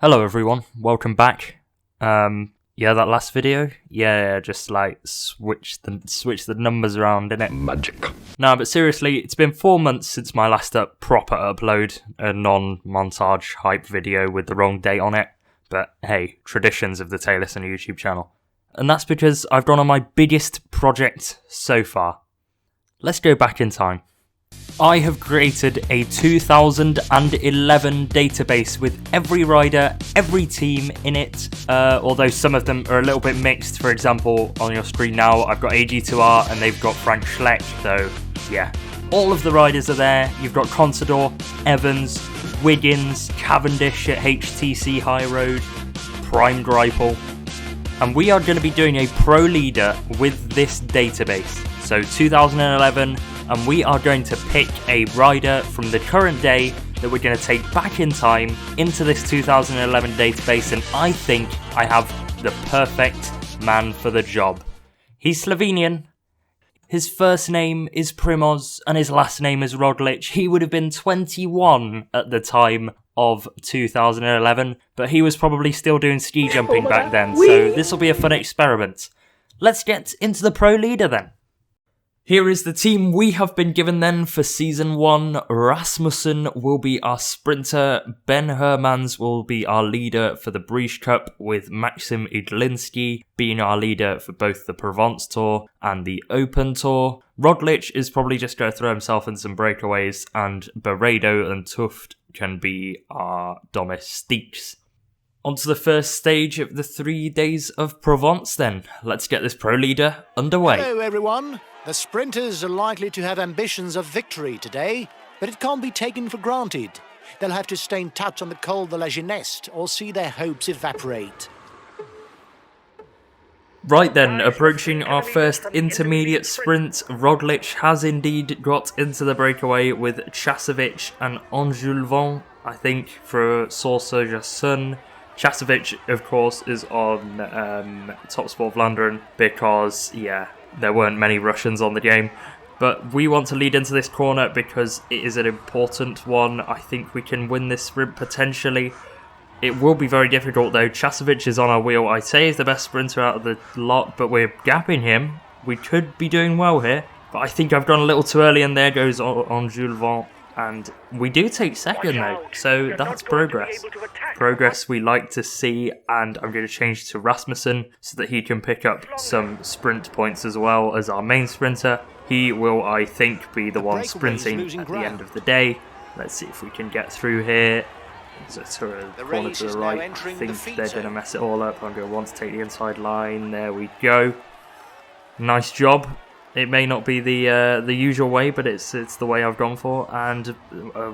Hello everyone, welcome back. That last video, just like switch the numbers around, innit? Magic. No, but seriously, it's been 4 months since my last proper upload, a non-montage hype video with the wrong date on it. But hey, traditions of the Taylorson YouTube channel. And that's because I've gone on my biggest project so far. Let's go back in time. I have created a 2011 database with every rider, every team in it, although some of them are a little bit mixed. For example, on your screen now, I've got AG2R and they've got Frank Schleck, so yeah. All of the riders are there. You've got Contador, Evans, Wiggins, Cavendish at HTC High Road, Prime Greipel. And we are going to be doing a pro leader with this database. So 2011, and we are going to pick a rider from the current day that we're going to take back in time into this 2011 database, and I think I have the perfect man for the job. He's Slovenian. His first name is Primoz, and his last name is Roglic. He would have been 21 at the time of 2011, but he was probably still doing ski jumping back then, so this will be a fun experiment. Let's get into the pro leader then. Here is the team we have been given then for Season 1. Rasmussen will be our sprinter, Ben Hermans will be our leader for the Breeze Cup, with Maxim Iglinski being our leader for both the Provence Tour and the Open Tour. Roglic is probably just going to throw himself in some breakaways, and Barredo and Tuft can be our domestiques. On to the first stage of the 3 days of Provence then. Let's get this pro leader underway. Hello everyone. The sprinters are likely to have ambitions of victory today, but it can't be taken for granted. They'll have to stay in touch on the Col de la Gineste or see their hopes evaporate. Right then, approaching our first intermediate sprint, Roglic has indeed got into the breakaway with Chasevic and Enjolivant, I think, for Source-Jassun. Chasevic, of course, is on Top Sport Vlaanderen because, there weren't many Russians on the game. But we want to lead into this corner because it is an important one. I think we can win this sprint potentially. It will be very difficult though. Chasevic is on our wheel. I'd say he's the best sprinter out of the lot, but we're gapping him. We could be doing well here. But I think I've gone a little too early, and there goes Enjolivant. And we do take second though, so that's progress. Progress we like to see, and I'm going to change to Rasmussen so that he can pick up some sprint points as well as our main sprinter. He will, I think, be the one sprinting at the end of the day. Let's see if we can get through here. So to a corner to the right, I think they're going to mess it all up. I'm going to want to take the inside line. There we go. Nice job. It may not be the usual way, but it's the way I've gone for, and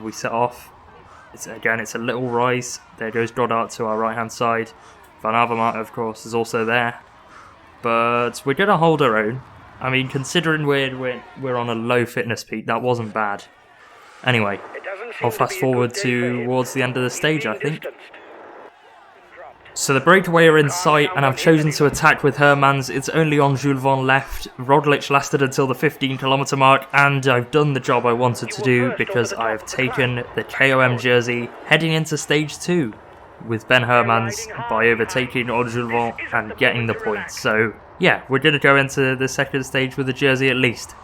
we set off. It's a little rise. There goes Goddard to our right hand side. Van Avermaet, of course, is also there, but we're gonna hold our own. I mean, considering we're on a low fitness peak, that wasn't bad. Anyway, I'll fast forward towards the end of the stage, I think. So the breakaway are in sight, and I've chosen to attack with Hermans. It's only Enjolivant left. Roglic lasted until the 15-kilometer mark, and I've done the job I wanted to do because I have taken the KOM jersey heading into stage 2 with Ben Hermans by overtaking Enjolivant and getting the points. So yeah, we're going to go into the second stage with the jersey at least.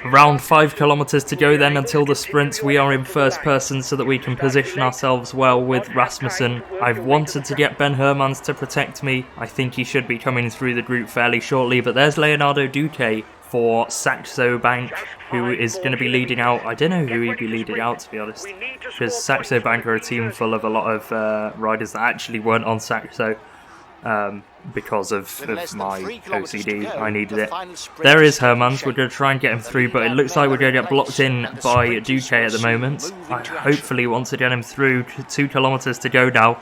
Around 5 kilometers to go then until the sprint. We are in first person so that we can position ourselves well with Rasmussen. I've wanted to get Ben Hermans to protect me. I think he should be coming through the group fairly shortly, but there's Leonardo Duque for Saxo Bank, who is going to be leading out. I don't know who he'd be leading out, to be honest, because Saxo Bank are a team full of a lot of riders that actually weren't on Saxo. Because of my OCD, I needed it. There is Hermans. We're going to try and get him through, but it looks like we're going to get blocked in by Duque at the moment. I hopefully want to get him through. 2 kilometers to go now,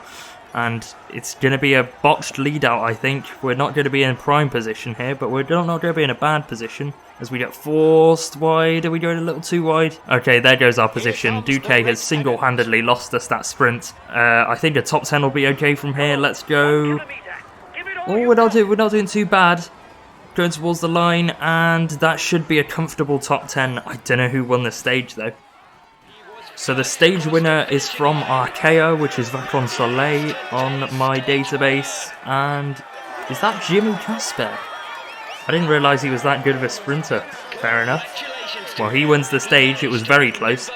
and it's going to be a botched lead out, I think. We're not going to be in prime position here, but we're not going to be in a bad position as we get forced wide. Are we going a little too wide? Okay, there goes our position. Duque has single-handedly lost us that sprint. I think a top 10 will be okay from here. Let's go. Oh, we're not doing too bad. Going towards the line, and that should be a comfortable top 10. I don't know who won the stage though. So the stage winner is from Arkea, which is Vacan Soleil on my database. And is that Jimmy Casper? I didn't realise he was that good of a sprinter. Fair enough. Well, he wins the stage. It was very close.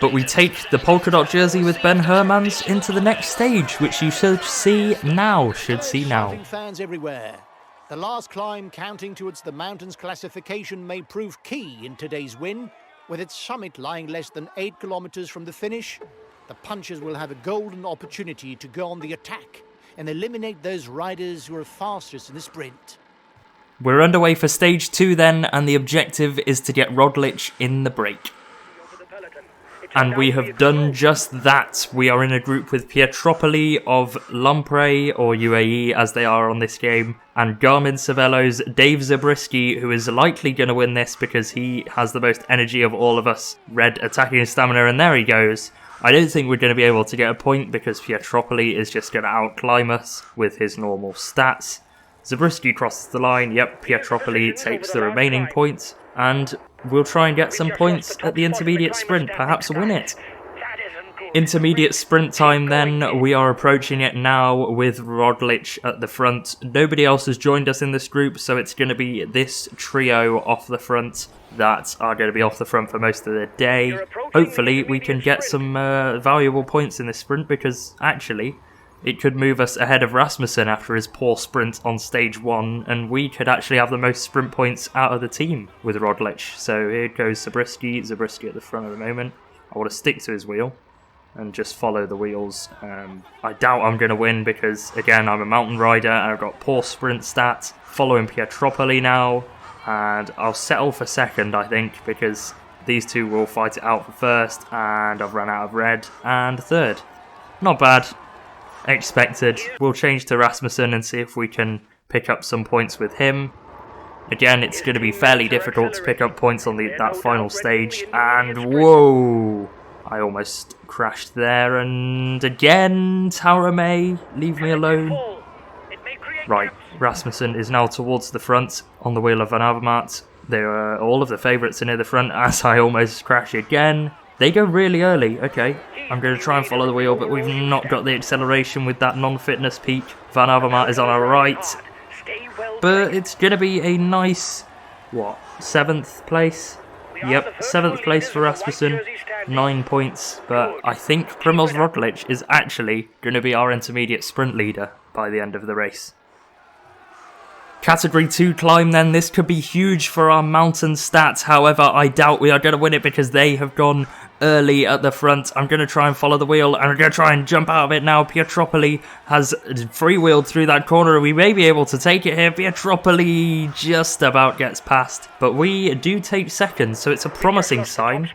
But we take the polka dot jersey with Ben Hermans into the next stage, which you should see now. Fans everywhere. The last climb counting towards the mountains classification may prove key in today's win. With its summit lying less than 8 kilometers from the finish, the punchers will have a golden opportunity to go on the attack and eliminate those riders who are fastest in the sprint. We're underway for stage 2 then, and the objective is to get Roglic in the break. And we have done just that. We are in a group with Pietropoli of Lampre, or UAE as they are on this game, and Garmin Cervelo's Dave Zabriskie, who is likely going to win this because he has the most energy of all of us. Red attacking stamina, and there he goes. I don't think we're going to be able to get a point because Pietropoli is just going to outclimb us with his normal stats. Zabriskie crosses the line. Yep, Pietropoli takes the remaining points, and we'll try and get some points at the intermediate sprint, perhaps win it. Intermediate sprint time then, we are approaching it now with Roglic at the front. Nobody else has joined us in this group, so it's going to be this trio off the front that are going to be off the front for most of the day. Hopefully we can get some valuable points in this sprint, because actually it could move us ahead of Rasmussen after his poor sprint on stage 1, and we could actually have the most sprint points out of the team with Roglic. So here goes Zabriskie at the front at the moment. I want to stick to his wheel and just follow the wheels. I doubt I'm going to win because, again, I'm a mountain rider and I've got poor sprint stats. Following Pietropoli now, and I'll settle for second, I think, because these two will fight it out for first, and I've run out of red, and third. Not bad. Expected. We'll change to Rasmussen and see if we can pick up some points with him. Again, it's going to be fairly difficult to pick up points on that final stage. And whoa! I almost crashed there. And again, Taurame, leave me alone. Right, Rasmussen is now towards the front on the wheel of Van Avermaet. There are all of the favourites are near the front as I almost crash again. They go really early. Okay, I'm going to try and follow the wheel, but we've not got the acceleration with that non-fitness peak. Van Avermaet is on our right. But it's going to be a nice, 7th place? Yep, 7th place for Rasmussen, 9 points. But I think Primoz Roglic is actually going to be our intermediate sprint leader by the end of the race. Category 2 climb then, this could be huge for our mountain stats, however I doubt we are going to win it because they have gone early at the front. I'm going to try and follow the wheel and I'm going to try and jump out of it now. Pietropoli has freewheeled through that corner and we may be able to take it here. Pietropoli just about gets past, but we do take second, so it's a promising sign.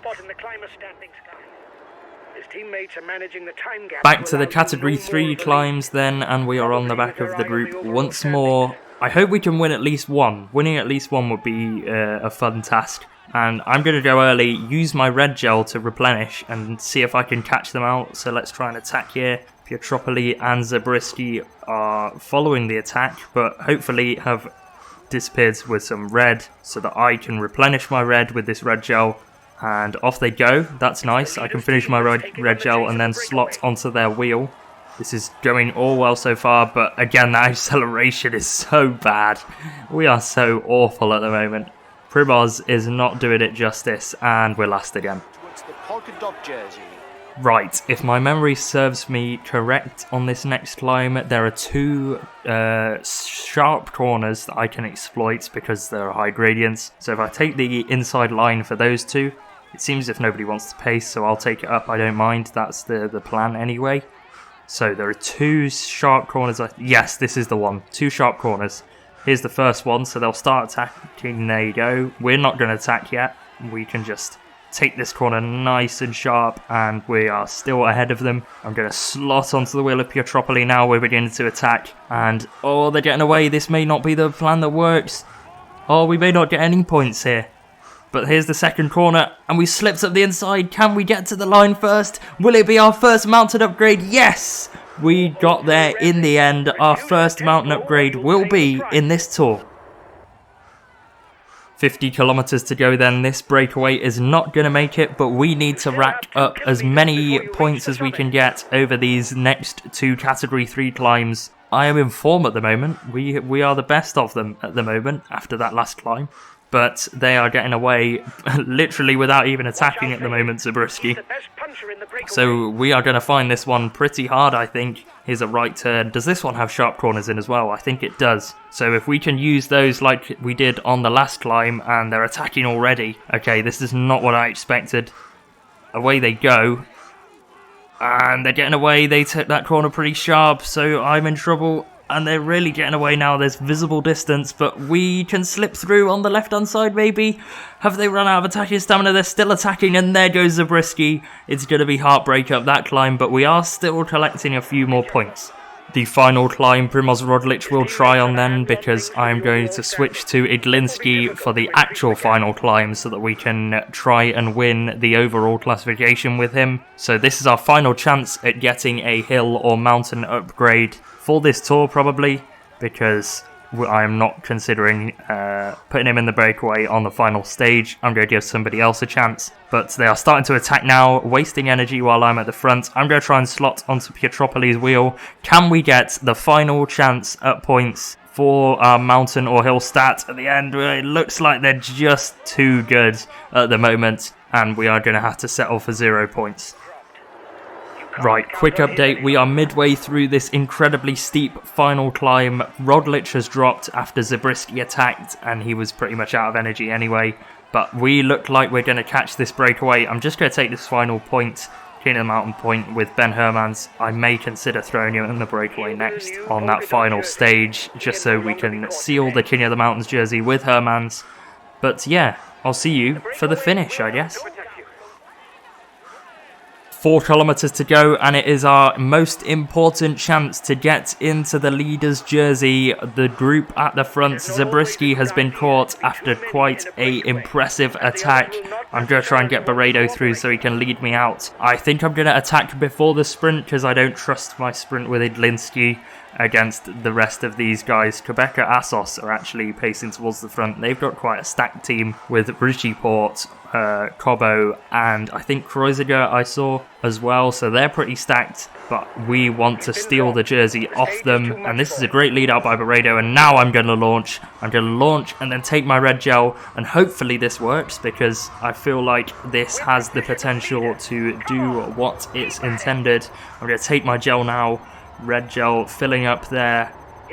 Back to the Category 3 climbs then, and we are on the back of the group once more. I hope we can win at least one. Winning at least one would be a fun task. And I'm going to go early, use my red gel to replenish and see if I can catch them out. So let's try and attack here. Pietropoli and Zabriskie are following the attack, but hopefully have disappeared with some red so that I can replenish my red with this red gel. And off they go. That's nice. I can finish my red gel and then slot onto their wheel. This is going all well so far, but again, that acceleration is so bad. We are so awful at the moment. Primoz is not doing it justice, and we're last again. Right, if my memory serves me correct on this next climb, there are 2 sharp corners that I can exploit because there are high gradients. So if I take the inside line for those 2, it seems if nobody wants to pace, so I'll take it up, I don't mind. That's the plan anyway. So there are 2 sharp corners. Yes, this is the one. 2 sharp corners. Here's the first one, so they'll start attacking. There you go. We're not going to attack yet. We can just take this corner nice and sharp, and we are still ahead of them. I'm going to slot onto the wheel of Pietropoli now. We're beginning to attack, and oh, they're getting away. This may not be the plan that works. Oh, we may not get any points here. But here's the second corner, and we slipped up the inside. Can we get to the line first? Will it be our first mountain upgrade? Yes! We got there in the end. Our first mountain upgrade will be in this tour. 50 kilometers to go then. This breakaway is not going to make it, but we need to rack up as many points as we can get over these next 2 Category 3 climbs. I am in form at the moment. We are the best of them at the moment after that last climb. But they are getting away literally without even attacking at the moment, Zabriskie. So we are going to find this one pretty hard, I think. Here's a right turn. Does this one have sharp corners in as well? I think it does. So if we can use those like we did on the last climb, and they're attacking already. Okay, this is not what I expected. Away they go. And they're getting away. They took that corner pretty sharp, so I'm in trouble. And they're really getting away now. There's visible distance, but we can slip through on the left-hand side, maybe. Have they run out of attacking stamina? They're still attacking, and there goes Zabriskie. It's going to be heartbreak up that climb, but we are still collecting a few more points. The final climb, Primoz Roglic will try on then, because I'm going to switch to Iglinski for the actual final climb so that we can try and win the overall classification with him. So this is our final chance at getting a hill or mountain upgrade for this tour, probably, because I'm not considering putting him in the breakaway on the final stage. I'm going to give somebody else a chance, but they are starting to attack now, wasting energy while I'm at the front. I'm going to try and slot onto Pietropoli's wheel. Can we get the final chance at points for our mountain or hill stat at the end? It looks like they're just too good at the moment, and we are going to have to settle for 0 points. Right, quick update. We are midway through this incredibly steep final climb. Roglic has dropped after Zabriskie attacked, and he was pretty much out of energy anyway. But we look like we're going to catch this breakaway. I'm just going to take this final point, King of the Mountain point, with Ben Hermans. I may consider throwing him in the breakaway next on that final stage, just so we can seal the King of the Mountains jersey with Hermans. But yeah, I'll see you for the finish, I guess. 4 kilometers to go, and it is our most important chance to get into the leader's jersey. The group at the front, Zabriskie has been caught after quite a impressive attack. I'm going to try and get Barredo through so he can lead me out. I think I'm going to attack before the sprint because I don't trust my sprint with Iglinski against the rest of these guys. Quebec and Assos are actually pacing towards the front. They've got quite a stacked team with Richie Port, Cobo, and I think Kreuziger I saw as well, so they're pretty stacked, but we want to steal the jersey off them, and this is a great lead out by Barredo, and now I'm going to launch and then take my red gel, and hopefully this works, because I feel like this has the potential to do what it's intended. I'm going to take my gel now, red gel filling up there,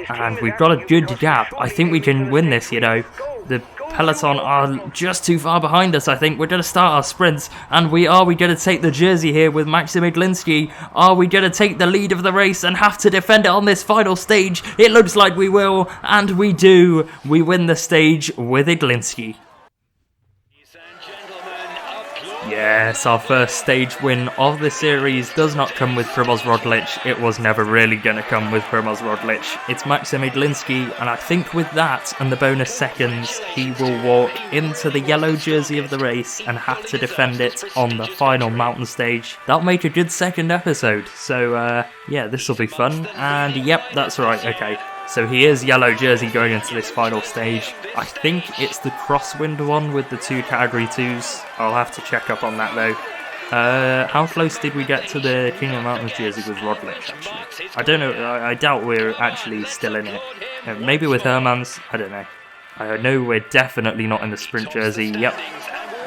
and we've got a good gap. I think we can win this, you know. The peloton are just too far behind us, I think. We're going to start our sprints, and are we going to take the jersey here with Maxim Iglinski? Are we going to take the lead of the race and have to defend it on this final stage? It looks like we will, and we do. We win the stage with Iglinski. Yes, our first stage win of the series does not come with Primoz Roglic. It was never really going to come with Primoz Roglic. It's Maxim Iglinski, and I think with that and the bonus seconds, he will walk into the yellow jersey of the race and have to defend it on the final mountain stage. That'll make a good second episode. So, yeah, this will be fun. And yep, that's right, okay. So he is yellow jersey going into this final stage. I think it's the crosswind one with the 2 category 2s. I'll have to check up on that though. How close did we get to the King of the Mountains jersey with Roglic actually? I don't know, I doubt we're actually still in it. Maybe with Hermans, I don't know. I know we're definitely not in the sprint jersey. Yep,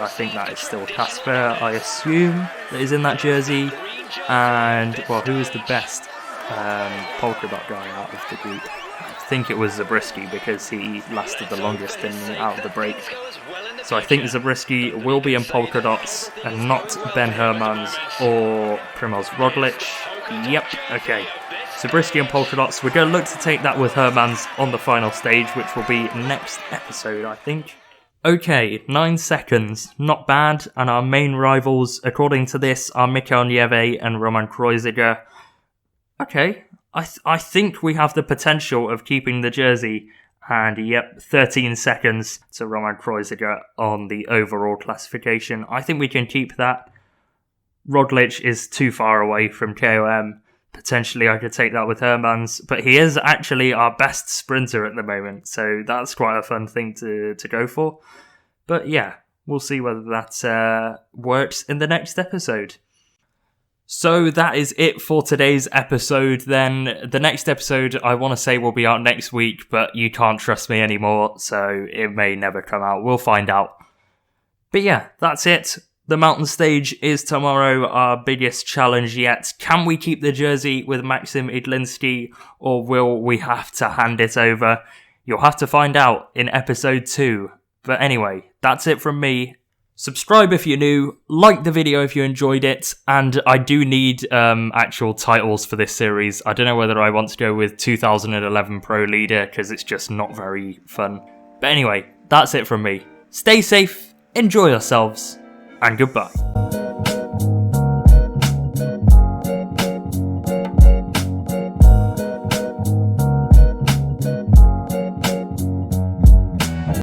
I think that is still Casper, I assume, that is in that jersey. And, well, who is the best polka dot guy out of the group? I think it was Zabriskie because he lasted the longest out of the break. So I think Zabriskie will be in polka dots and not Ben Hermans or Primoz Roglic. Yep, okay. Zabriskie and polka dots. We're going to look to take that with Hermans on the final stage, which will be next episode, I think. Okay, 9 seconds. Not bad. And our main rivals, according to this, are Mikel Nieve and Roman Kreuziger. Okay. I think we have the potential of keeping the jersey, and yep, 13 seconds to Roman Kreuziger on the overall classification. I think we can keep that. Roglic is too far away from KOM. Potentially I could take that with Hermans, but he is actually our best sprinter at the moment, so that's quite a fun thing to go for. But yeah, we'll see whether that works in the next episode. So that is it for today's episode then. The next episode I want to say will be out next week, but you can't trust me anymore, so it may never come out. We'll find out. But yeah, that's it. The mountain stage is tomorrow, our biggest challenge yet. Can we keep the jersey with Maxim Idlinski, or will we have to hand it over? You'll have to find out in episode 2. But anyway, that's it from me. Subscribe if you're new, like the video if you enjoyed it, and I do need actual titles for this series. I don't know whether I want to go with 2011 Pro Leader, because it's just not very fun. But anyway, that's it from me. Stay safe, enjoy yourselves, and goodbye.